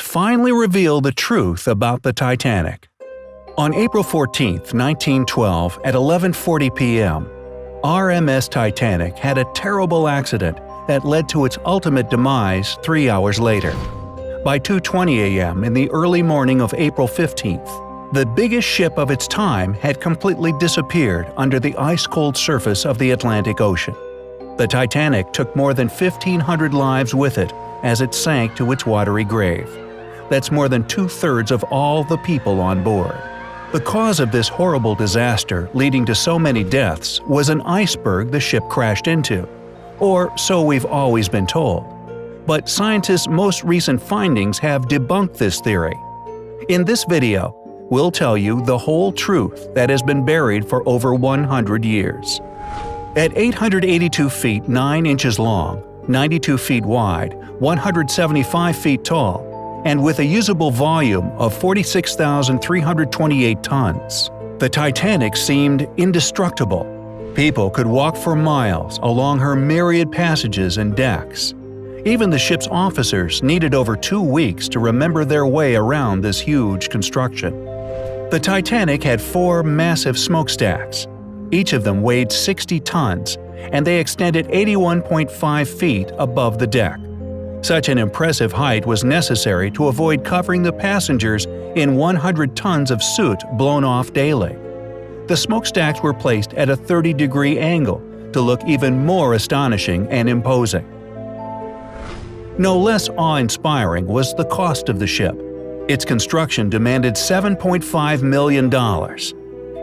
finally reveal the truth about the Titanic. On April 14, 1912, at 11:40 p.m., RMS Titanic had a terrible accident that led to its ultimate demise 3 hours later. By 2:20 a.m. in the early morning of April 15th, the biggest ship of its time had completely disappeared under the ice-cold surface of the Atlantic Ocean. The Titanic took more than 1,500 lives with it as it sank to its watery grave. That's more than 2/3 of all the people on board. The cause of this horrible disaster, leading to so many deaths, was an iceberg the ship crashed into. Or so we've always been told. But scientists' most recent findings have debunked this theory. In this video, we'll tell you the whole truth that has been buried for over 100 years. At 882 feet 9 inches long, 92 feet wide, 175 feet tall, and with a usable volume of 46,328 tons, the Titanic seemed indestructible. People could walk for miles along her myriad passages and decks. Even the ship's officers needed over 2 weeks to remember their way around this huge construction. The Titanic had 4 massive smokestacks. Each of them weighed 60 tons, and they extended 81.5 feet above the deck. Such an impressive height was necessary to avoid covering the passengers in 100 tons of soot blown off daily. The smokestacks were placed at a 30-degree angle to look even more astonishing and imposing. No less awe-inspiring was the cost of the ship. Its construction demanded $7.5 million.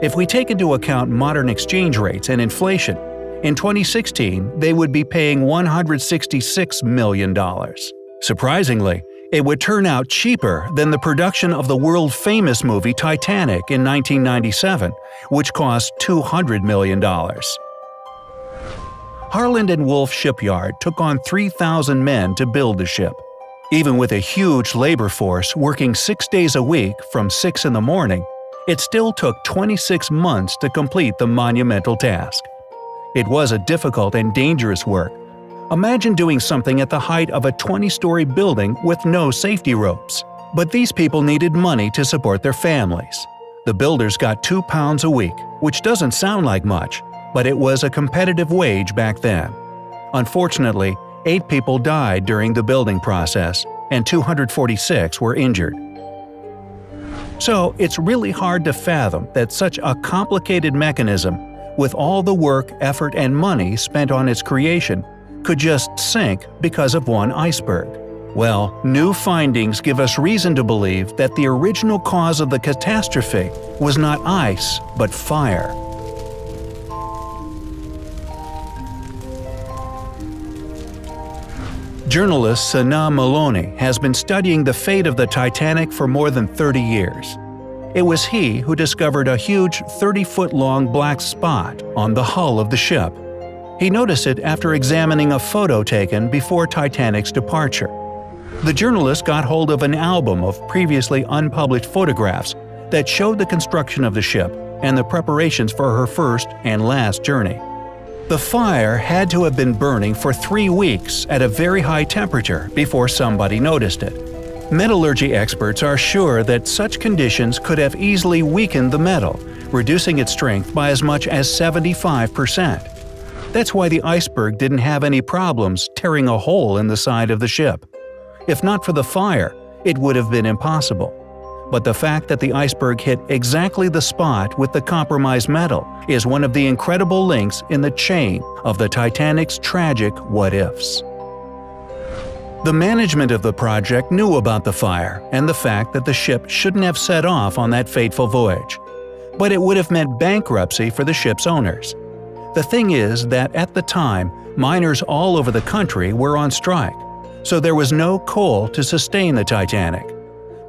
If we take into account modern exchange rates and inflation, in 2016, they would be paying $166 million. Surprisingly, it would turn out cheaper than the production of the world-famous movie Titanic in 1997, which cost $200 million. Harland & Wolff Shipyard took on 3,000 men to build the ship. Even with a huge labor force working 6 days a week from 6 in the morning, it still took 26 months to complete the monumental task. It was a difficult and dangerous work. Imagine doing something at the height of a 20-story building with no safety ropes. But these people needed money to support their families. The builders got £2 a week, which doesn't sound like much, but it was a competitive wage back then. Unfortunately, 8 people died during the building process, and 246 were injured. So it's really hard to fathom that such a complicated mechanism, with all the work, effort, and money spent on its creation, could just sink because of one iceberg. Well, new findings give us reason to believe that the original cause of the catastrophe was not ice, but fire. Journalist Sana Maloney has been studying the fate of the Titanic for more than 30 years. It was he who discovered a huge 30-foot-long black spot on the hull of the ship. He noticed it after examining a photo taken before Titanic's departure. The journalist got hold of an album of previously unpublished photographs that showed the construction of the ship and the preparations for her first and last journey. The fire had to have been burning for 3 weeks at a very high temperature before somebody noticed it. Metallurgy experts are sure that such conditions could have easily weakened the metal, reducing its strength by as much as 75%. That's why the iceberg didn't have any problems tearing a hole in the side of the ship. If not for the fire, it would have been impossible. But the fact that the iceberg hit exactly the spot with the compromised metal is one of the incredible links in the chain of the Titanic's tragic what-ifs. The management of the project knew about the fire and the fact that the ship shouldn't have set off on that fateful voyage. But it would have meant bankruptcy for the ship's owners. The thing is that at the time, miners all over the country were on strike, so there was no coal to sustain the Titanic.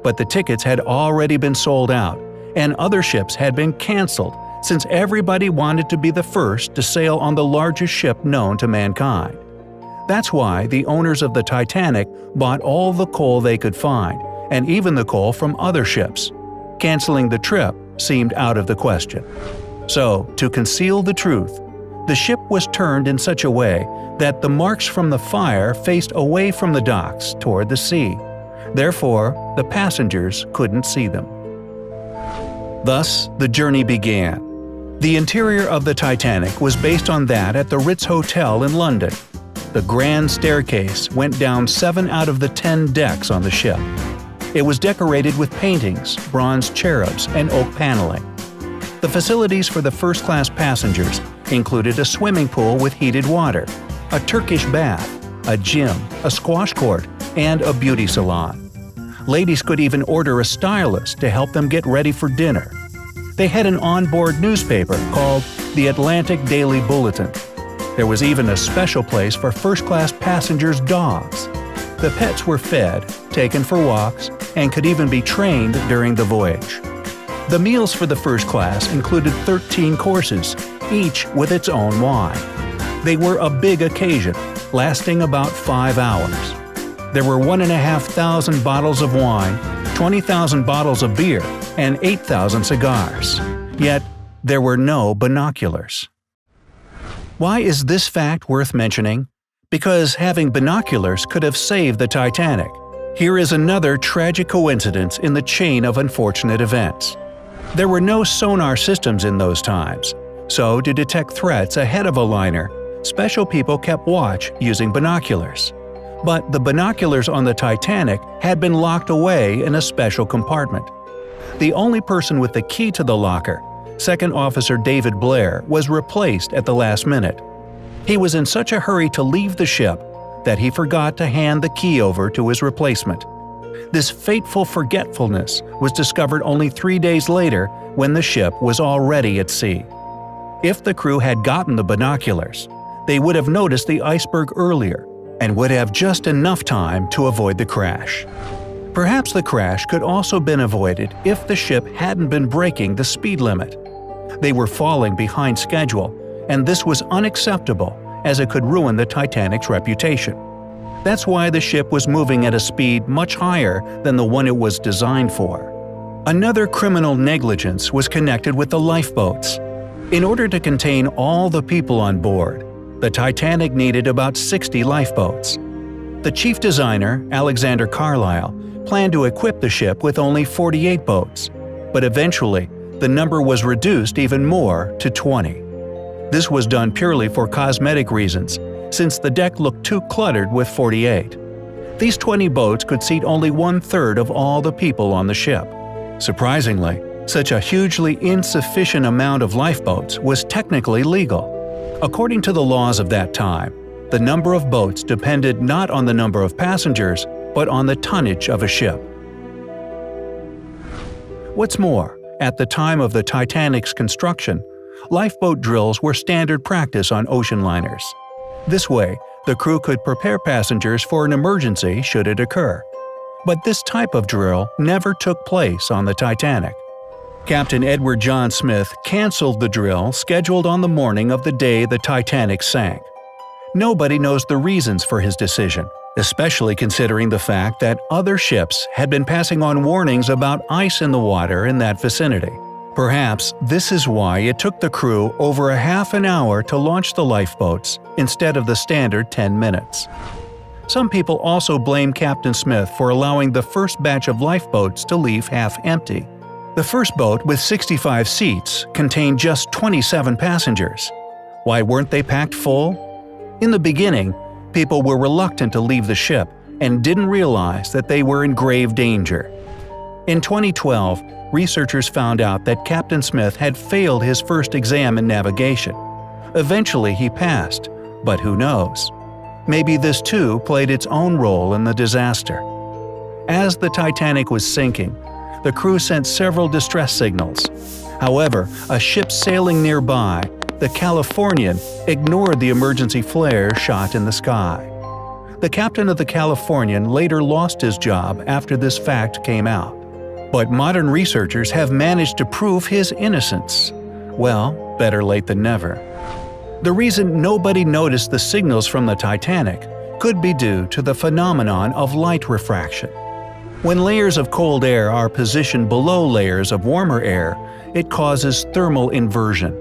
But the tickets had already been sold out, and other ships had been cancelled since everybody wanted to be the first to sail on the largest ship known to mankind. That's why the owners of the Titanic bought all the coal they could find, and even the coal from other ships. Canceling the trip seemed out of the question. So, to conceal the truth, the ship was turned in such a way that the marks from the fire faced away from the docks toward the sea. Therefore, the passengers couldn't see them. Thus, the journey began. The interior of the Titanic was based on that at the Ritz Hotel in London. The grand staircase went down 7 out of the 10 decks on the ship. It was decorated with paintings, bronze cherubs, and oak paneling. The facilities for the first-class passengers included a swimming pool with heated water, a Turkish bath, a gym, a squash court, and a beauty salon. Ladies could even order a stylist to help them get ready for dinner. They had an onboard newspaper called the Atlantic Daily Bulletin. There was even a special place for first-class passengers' dogs. The pets were fed, taken for walks, and could even be trained during the voyage. The meals for the first class included 13 courses, each with its own wine. They were a big occasion, lasting about 5 hours. There were 1,500 bottles of wine, 20,000 bottles of beer, and 8,000 cigars. Yet, there were no binoculars. Why is this fact worth mentioning? Because having binoculars could have saved the Titanic. Here is another tragic coincidence in the chain of unfortunate events. There were no sonar systems in those times, so to detect threats ahead of a liner, special people kept watch using binoculars. But the binoculars on the Titanic had been locked away in a special compartment. The only person with the key to the locker, Second Officer David Blair, was replaced at the last minute. He was in such a hurry to leave the ship that he forgot to hand the key over to his replacement. This fateful forgetfulness was discovered only 3 days later when the ship was already at sea. If the crew had gotten the binoculars, they would have noticed the iceberg earlier and would have just enough time to avoid the crash. Perhaps the crash could also been avoided if the ship hadn't been breaking the speed limit. They were falling behind schedule, and this was unacceptable as it could ruin the Titanic's reputation. That's why the ship was moving at a speed much higher than the one it was designed for. Another criminal negligence was connected with the lifeboats. In order to contain all the people on board, the Titanic needed about 60 lifeboats. The chief designer, Alexander Carlisle, planned to equip the ship with only 48 boats, but eventually the number was reduced even more to 20. This was done purely for cosmetic reasons, since the deck looked too cluttered with 48. These 20 boats could seat only 1/3 of all the people on the ship. Surprisingly, such a hugely insufficient amount of lifeboats was technically legal. According to the laws of that time, the number of boats depended not on the number of passengers, but on the tonnage of a ship. What's more, at the time of the Titanic's construction, lifeboat drills were standard practice on ocean liners. This way, the crew could prepare passengers for an emergency should it occur. But this type of drill never took place on the Titanic. Captain Edward John Smith canceled the drill scheduled on the morning of the day the Titanic sank. Nobody knows the reasons for his decision, especially considering the fact that other ships had been passing on warnings about ice in the water in that vicinity. Perhaps this is why it took the crew over a half an hour to launch the lifeboats instead of the standard 10 minutes. Some people also blame Captain Smith for allowing the first batch of lifeboats to leave half empty. The first boat, with 65 seats, contained just 27 passengers. Why weren't they packed full? In the beginning, people were reluctant to leave the ship and didn't realize that they were in grave danger. In 2012, researchers found out that Captain Smith had failed his first exam in navigation. Eventually he passed, but who knows? Maybe this too played its own role in the disaster. As the Titanic was sinking, the crew sent several distress signals. However, a ship sailing nearby, the Californian, ignored the emergency flare shot in the sky. The captain of the Californian later lost his job after this fact came out. But modern researchers have managed to prove his innocence. Well, better late than never. The reason nobody noticed the signals from the Titanic could be due to the phenomenon of light refraction. When layers of cold air are positioned below layers of warmer air, it causes thermal inversion.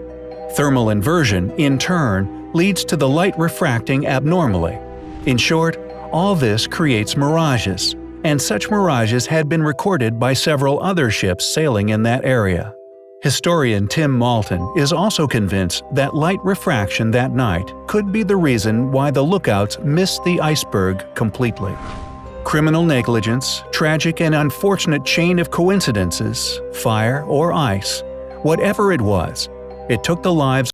Thermal inversion, in turn, leads to the light refracting abnormally. In short, all this creates mirages, and such mirages had been recorded by several other ships sailing in that area. Historian Tim Malton is also convinced that light refraction that night could be the reason why the lookouts missed the iceberg completely. Criminal negligence, tragic and unfortunate chain of coincidences, fire or ice, whatever it was, it took the lives